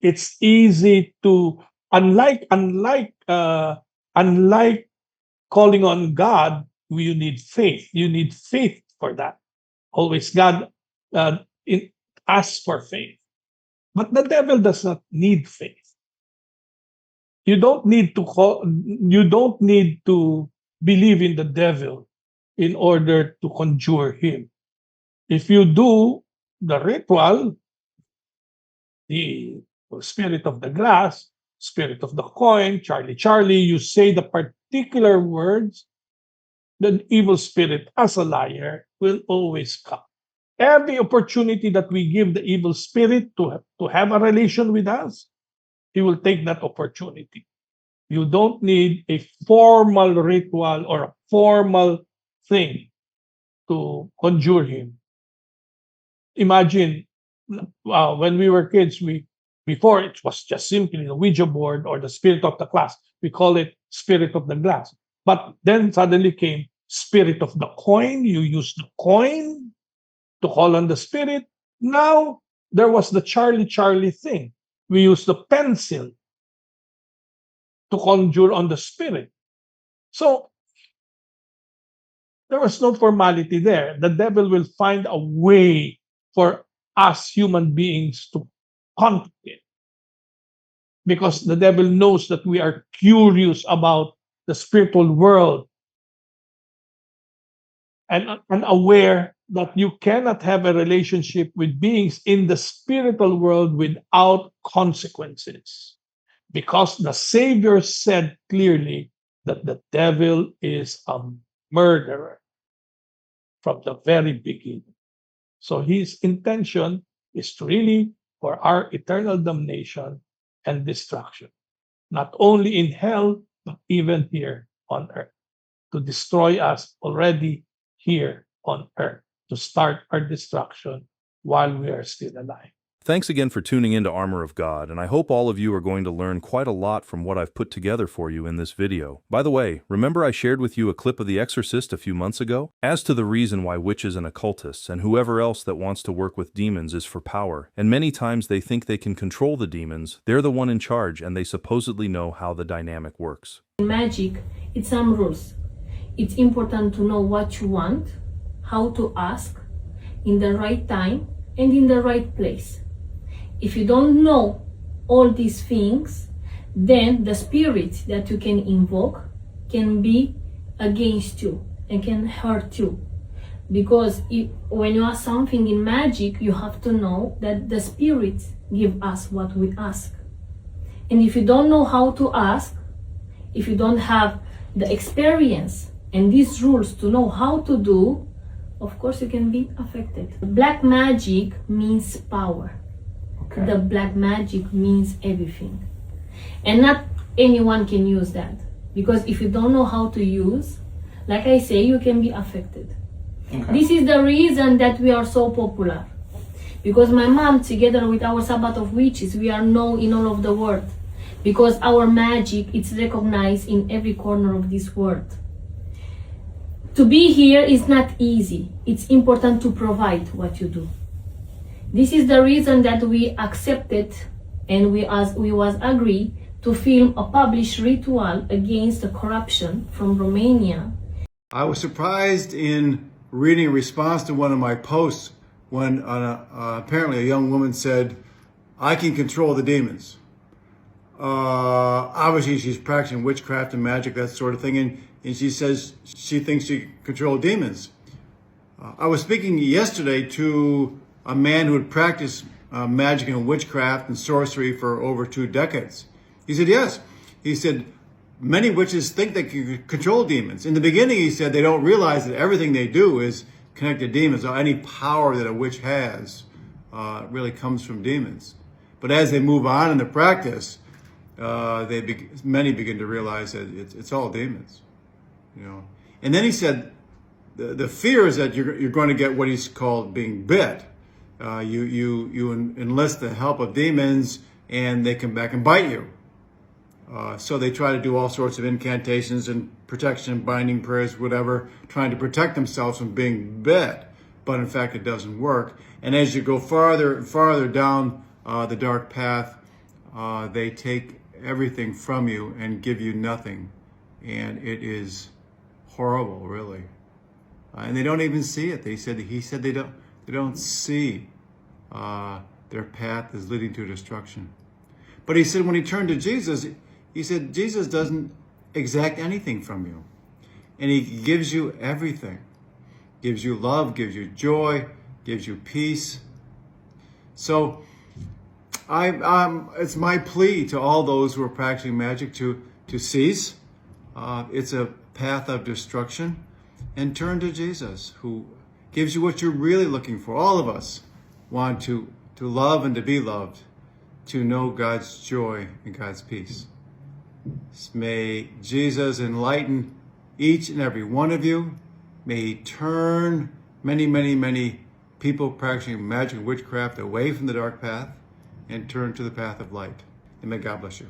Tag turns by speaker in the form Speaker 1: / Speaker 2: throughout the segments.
Speaker 1: It's easy to unlike calling on God. You need faith. You need faith for that. Always God uh, in, asks for faith, but the devil does not need faith. You don't need to believe in the devil in order to conjure him. If you do the ritual, the spirit of the glass, spirit of the coin, Charlie Charlie, you say the particular words, the evil spirit, as a liar, will always come. Every opportunity that we give the evil spirit to have a relation with us, he will take that opportunity. You don't need a formal ritual or a formal thing to conjure him. Imagine when we were kids, we before it was just simply the Ouija board or the spirit of the class. We call it spirit of the glass. But then suddenly came spirit of the coin. You use the coin to call on the spirit. Now there was the Charlie Charlie thing. We use the pencil to conjure on the spirit. So there was no formality there. The devil will find a way for us human beings to conflict it, because the devil knows that we are curious about the spiritual world and aware that you cannot have a relationship with beings in the spiritual world without consequences. Because the Savior said clearly that the devil is a murderer from the very beginning. So his intention is to really for our eternal damnation and destruction, not only in hell, but even here on earth, to destroy us already here on earth, to start our destruction while we are still alive.
Speaker 2: Thanks again for tuning in to Armor of God, and I hope all of you are going to learn quite a lot from what I've put together for you in this video. By the way, remember I shared with you a clip of The Exorcist a few months ago? As to the reason why witches and occultists and whoever else that wants to work with demons is for power, and many times they think they can control the demons, they're the one in charge and they supposedly know how the dynamic works.
Speaker 3: In magic, it's some rules. It's important to know what you want, how to ask, in the right time and in the right place. If you don't know all these things, then the spirit that you can invoke can be against you and can hurt you. Because when you ask something in magic, you have to know that the spirits give us what we ask. And if you don't know how to ask, if you don't have the experience and these rules to know how to do, of course you can be affected. Black magic means power. Okay. The black magic means everything. And not anyone can use that. Because if you don't know how to use, like I say, you can be affected. Okay. This is the reason that we are so popular. Because my mom, together with our Sabbath of Witches, we are known in all of the world. Because our magic is recognized in every corner of this world. To be here is not easy. It's important to provide what you do. This is the reason that we accepted and we was agree to film a published ritual against the corruption from Romania.
Speaker 4: I was surprised in reading a response to one of my posts when apparently a young woman said, "I can control the demons." Obviously she's practicing witchcraft and magic, that sort of thing, and she says she thinks she can control demons. I was speaking yesterday to a man who had practiced magic and witchcraft and sorcery for over 2 decades. He said, yes. He said, many witches think they can control demons. In the beginning, he said, they don't realize that everything they do is connected to demons. So any power that a witch has really comes from demons. But as they move on in the practice, many begin to realize that it's all demons. You know. And then he said, the fear is that you're going to get what he's called being bit. You enlist the help of demons and they come back and bite you. So they try to do all sorts of incantations and protection, binding prayers, whatever, trying to protect themselves from being bit. But in fact, it doesn't work. And as you go farther and farther down the dark path, they take everything from you and give you nothing. And it is horrible, really. And they don't even see it. He said they don't see their path is leading to destruction. But he said when he turned to Jesus, he said Jesus doesn't exact anything from you. And he gives you everything. Gives you love, gives you joy, gives you peace. So it's my plea to all those who are practicing magic to cease. It's a path of destruction, and turn to Jesus, who gives you what you're really looking for. All of us want to love and to be loved, to know God's joy and God's peace. May Jesus enlighten each and every one of you. May he turn many, many, many people practicing magic and witchcraft away from the dark path and turn to the path of light. And may God bless you.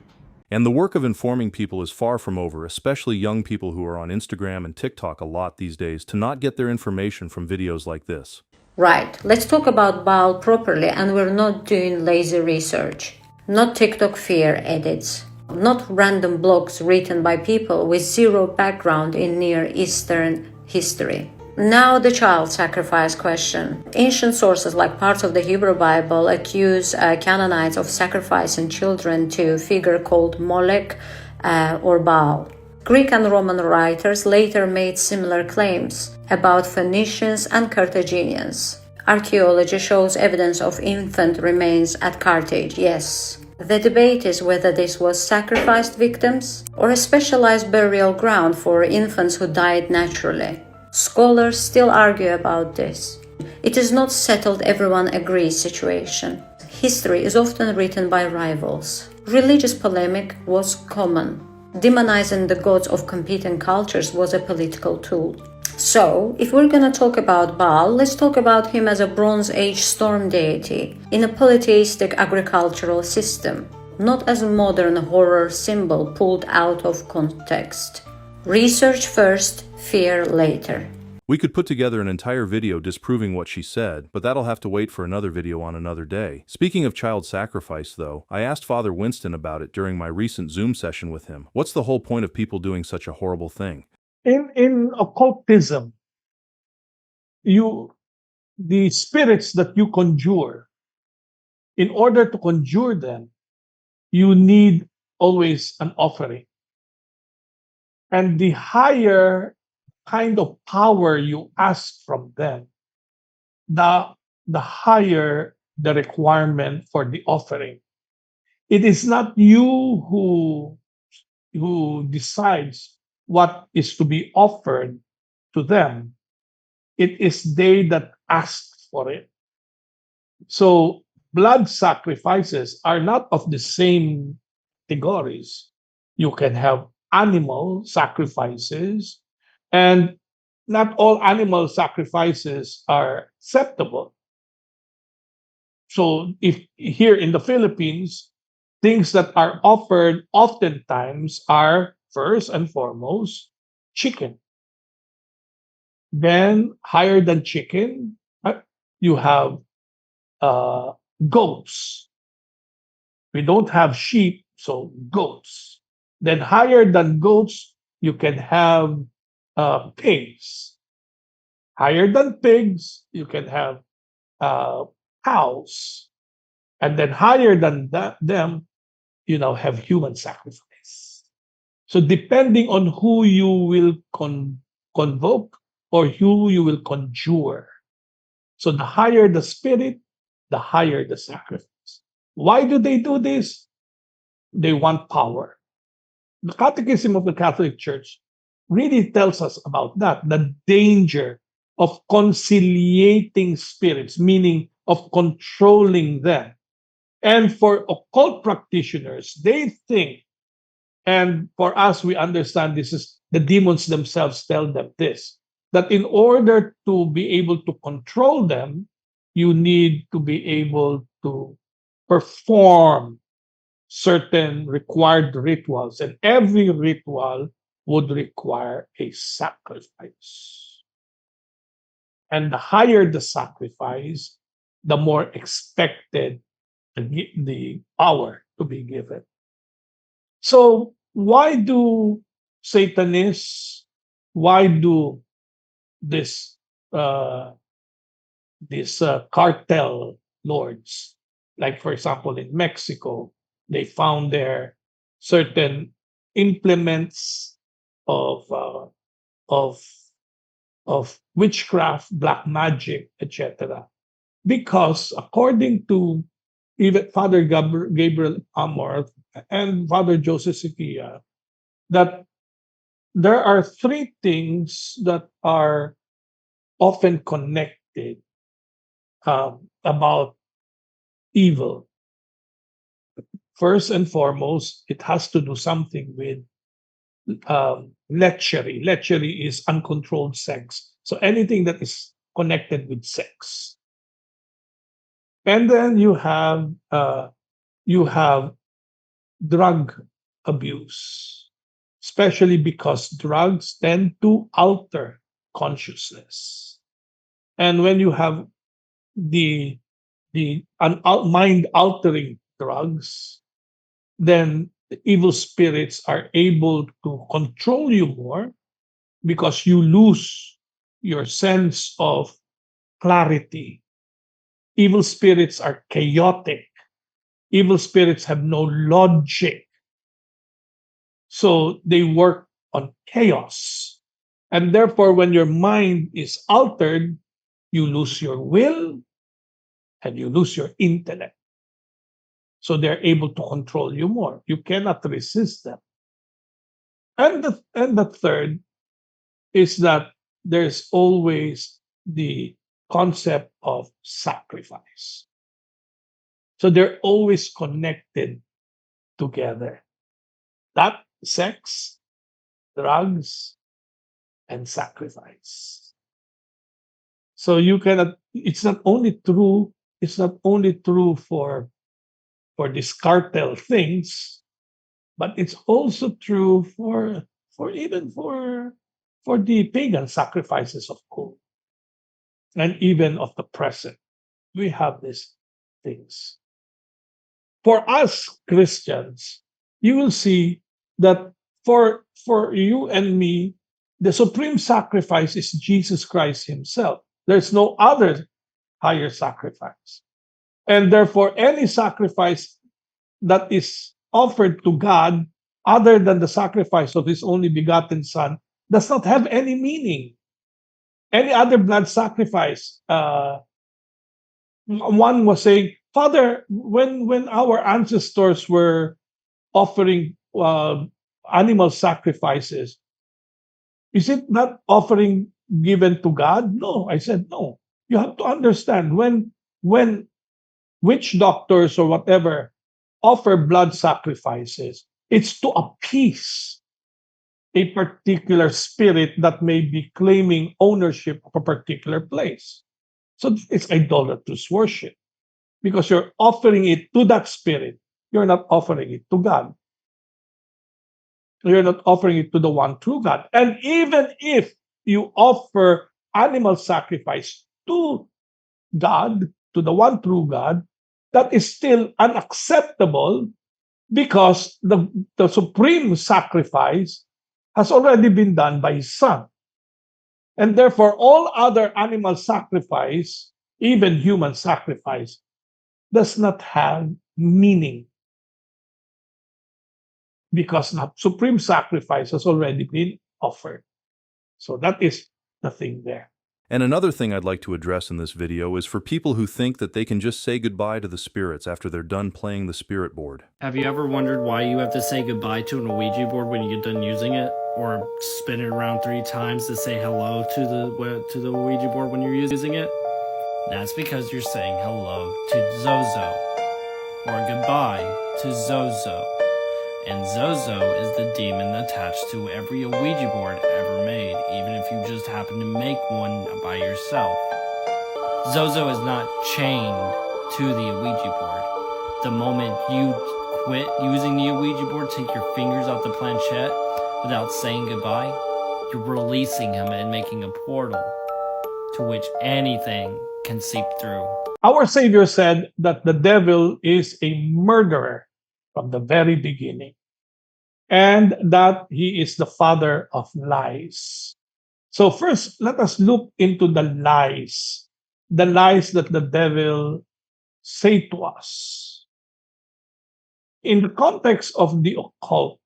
Speaker 2: And the work of informing people is far from over, especially young people who are on Instagram and TikTok a lot these days, to not get their information from videos like this.
Speaker 5: Right, let's talk about Baal properly, and we're not doing lazy research. Not TikTok fear edits. Not random blogs written by people with zero background in Near Eastern history. Now the child sacrifice question. Ancient sources like parts of the Hebrew Bible accuse Canaanites of sacrificing children to a figure called Molech or Baal. Greek and Roman writers later made similar claims about Phoenicians and Carthaginians. Archaeology shows evidence of infant remains at Carthage, yes. The debate is whether this was sacrificed victims or a specialized burial ground for infants who died naturally. Scholars still argue about this. It is not settled everyone agrees situation. History is often written by rivals. Religious polemic was common. Demonizing the gods of competing cultures was a political tool. So, if we're gonna talk about Baal, let's talk about him as a Bronze Age storm deity in a polytheistic agricultural system, not as a modern horror symbol pulled out of context. Research first, fear later.
Speaker 2: We could put together an entire video disproving what she said, but that'll have to wait for another video on another day. Speaking of child sacrifice, though, I asked Father Winston about it during my recent Zoom session with him. What's the whole point of people doing such a horrible thing?
Speaker 1: In occultism, the spirits that you conjure, in order to conjure them, you need always an offering. And the higher kind of power you ask from them, the higher the requirement for the offering. It is not you who decides what is to be offered to them. It is they that ask for it. So blood sacrifices are not of the same categories. You can have animal sacrifices, and not all animal sacrifices are acceptable. So if here in the Philippines, things that are offered oftentimes are first and foremost chicken. Then higher than chicken, you have goats. We don't have sheep, so goats. Then higher than goats, you can have pigs. Higher than pigs, you can have cows. And then higher than them, have human sacrifice. So depending on who you will convoke or who you will conjure. So the higher the spirit, the higher the sacrifice. Why do they do this? They want power. The Catechism of the Catholic Church really tells us about that, the danger of conciliating spirits, meaning of controlling them. And for occult practitioners, they think, and for us, we understand this is the demons themselves tell them this, that in order to be able to control them, you need to be able to perform certain required rituals, and every ritual would require a sacrifice. And the higher the sacrifice, the more expected the power to be given. So why do Satanists, why do this cartel lords, like for example in Mexico, they found there certain implements of uh, of witchcraft, black magic, etc. Because according to even Father Gabriel Amorth and Father Joseph Siquia, that there are three things that are often connected about evil. First and foremost, it has to do something with lechery. Lechery is uncontrolled sex. So anything that is connected with sex. And then you have drug abuse, especially because drugs tend to alter consciousness. And when you have the mind altering drugs, then the evil spirits are able to control you more because you lose your sense of clarity. Evil spirits are chaotic. Evil spirits have no logic. So they work on chaos. And therefore, when your mind is altered, you lose your will and you lose your intellect. So they're able to control you more. You cannot resist them. And the third is that there's always the concept of sacrifice. So they're always connected together. That sex, drugs, and sacrifice. So you cannot, it's not only true for these cartel things, but it's also true for even for the pagan sacrifices of old and even of the present. We have these things. For us Christians, you will see that for you and me, the supreme sacrifice is Jesus Christ Himself. There's no other higher sacrifice. And therefore, any sacrifice that is offered to God other than the sacrifice of His only begotten Son does not have any meaning. Any other blood sacrifice, one was saying, Father, when our ancestors were offering animal sacrifices, is it not offering given to God? No, I said no. You have to understand when witch doctors or whatever offer blood sacrifices, it's to appease a particular spirit that may be claiming ownership of a particular place. So it's idolatrous worship because you're offering it to that spirit. You're not offering it to God. You're not offering it to the one true God. And even if you offer animal sacrifice to God, to the one true God, that is still unacceptable because the supreme sacrifice has already been done by His Son. And therefore, all other animal sacrifice, even human sacrifice, does not have meaning because the supreme sacrifice has already been offered. So that is the thing there.
Speaker 2: And another thing I'd like to address in this video is for people who think that they can just say goodbye to the spirits after they're done playing the spirit board.
Speaker 6: Have you ever wondered why you have to say goodbye to an Ouija board when you get done using it? Or spin it around 3 times to say hello to the Ouija board when you're using it? That's because you're saying hello to Zozo, or goodbye to Zozo. And Zozo is the demon attached to every Ouija board ever made, even if you just happen to make one by yourself. Zozo is not chained to the Ouija board. The moment you quit using the Ouija board, take your fingers off the planchette without saying goodbye, you're releasing him and making a portal to which anything can seep through.
Speaker 1: Our Savior said that the devil is a murderer. from the very beginning, and that he is the father of lies. So first, let us look into the lies that the devil say to us. In the context of the occult,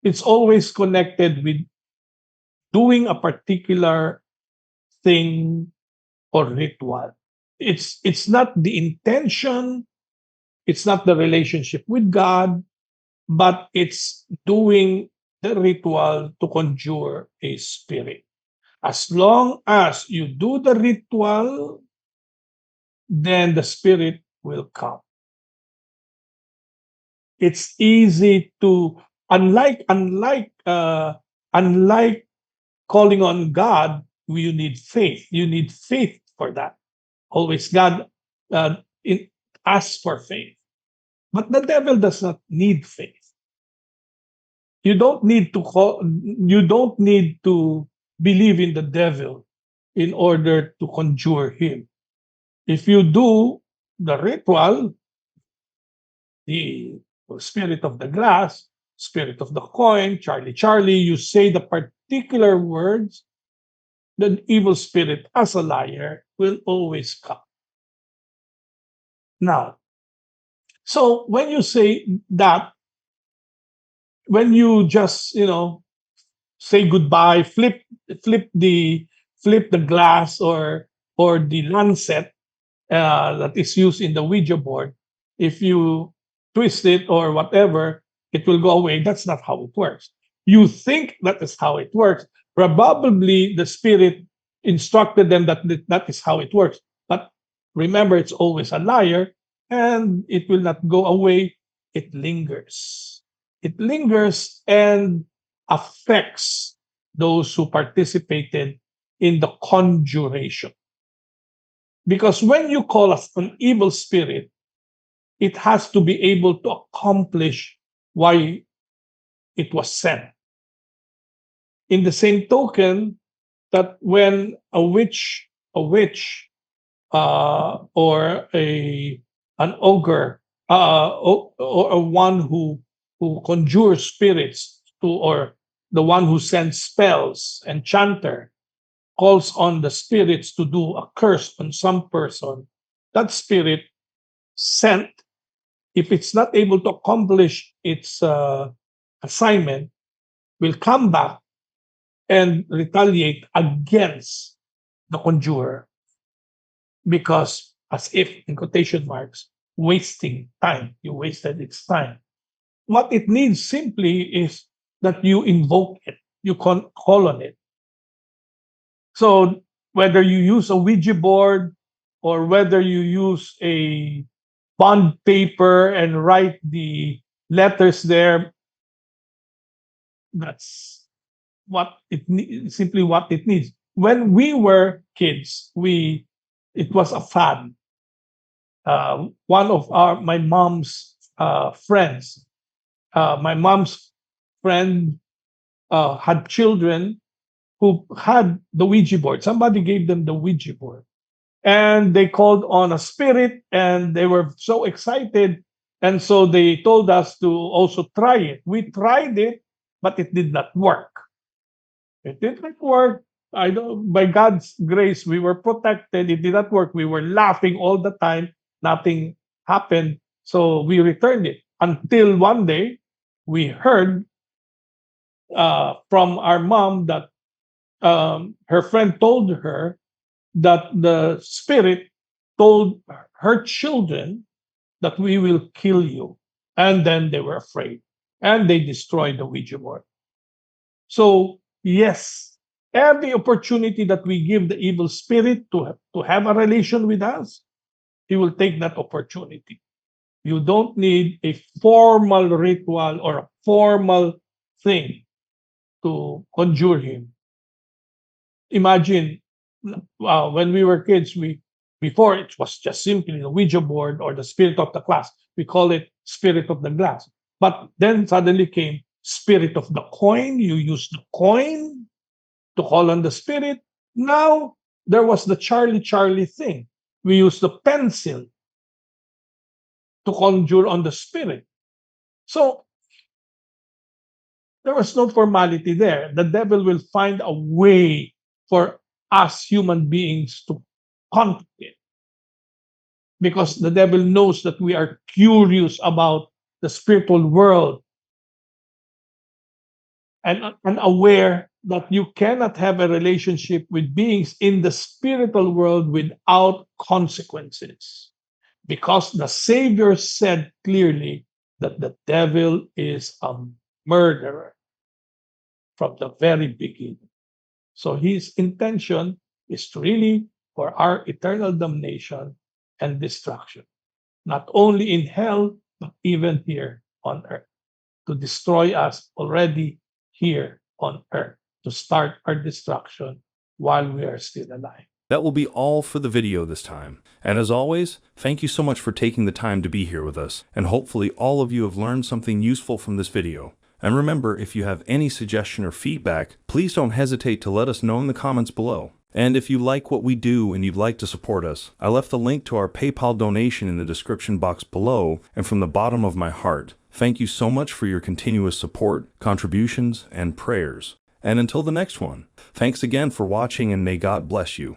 Speaker 1: it's always connected with doing a particular thing or ritual. It's not the intention, it's not the relationship with God, but it's doing the ritual to conjure a spirit. As long as you do the ritual, then the spirit will come. It's easy to unlike calling on God, you need faith. You need faith for that. Always God uh, in, asks for faith. But the devil does not need faith. You don't need to believe in the devil in order to conjure him. If you do the ritual, the spirit of the glass, spirit of the coin, Charlie Charlie, you say the particular words, the evil spirit as a liar will always come. Now, so when you say that, when you just say goodbye, flip the flip the glass or the lancet that is used in the Ouija board, if you twist it or whatever, it will go away. That's not how it works. You think that is how it works. Probably the spirit instructed them that that is how it works. But remember, it's always a liar and it will not go away. It lingers. It lingers and affects those who participated in the conjuration. Because when you call us an evil spirit, it has to be able to accomplish why it was sent. In the same token, that when or an ogre, or one who conjures spirits to, or the one who sends spells, enchanter, calls on the spirits to do a curse on some person, that spirit sent, if it's not able to accomplish its assignment, will come back and retaliate against the conjurer, because, as if, in quotation marks, wasting time. You wasted its time. What it needs simply is that you invoke it, you call on it. So whether you use a Ouija board or whether you use a bond paper and write the letters there, that's simply what it needs. When we were kids, it was a fad. One of my mom's friends, my mom's friend had children who had the Ouija board. Somebody gave them the Ouija board, and they called on a spirit, and they were so excited, and so they told us to also try it. We tried it, but it did not work. It did not work. I don't. By God's grace, we were protected. It did not work. We were laughing all the time. Nothing happened. So we returned it until one day we heard from our mom that her friend told her that the spirit told her children that we will kill you. And then they were afraid and they destroyed the Ouija board. So, yes, every opportunity that we give the evil spirit to have a relation with us, he will take that opportunity. You don't need a formal ritual or a formal thing to conjure him. Imagine, when we were kids, before it was just simply the Ouija board or the spirit of the class. We call it spirit of the glass. But then suddenly came spirit of the coin. You use the coin to call on the spirit. Now there was the Charlie Charlie thing. We use the pencil to conjure on the spirit. So there was no formality there. The devil will find a way for us human beings to conquer it, because the devil knows that we are curious about the spiritual world and aware that you cannot have a relationship with beings in the spiritual world without consequences. Because the Savior said clearly that the devil is a murderer from the very beginning. So his intention is to really for our eternal damnation and destruction, not only in hell, but even here on earth, to destroy us already here on earth, to start our destruction while we are still alive.
Speaker 2: That will be all for the video this time. And as always, thank you so much for taking the time to be here with us. And hopefully all of you have learned something useful from this video. And remember, if you have any suggestion or feedback, please don't hesitate to let us know in the comments below. And if you like what we do and you'd like to support us, I left the link to our PayPal donation in the description box below, and from the bottom of my heart, thank you so much for your continuous support, contributions, and prayers. And until the next one, thanks again for watching, and may God bless you.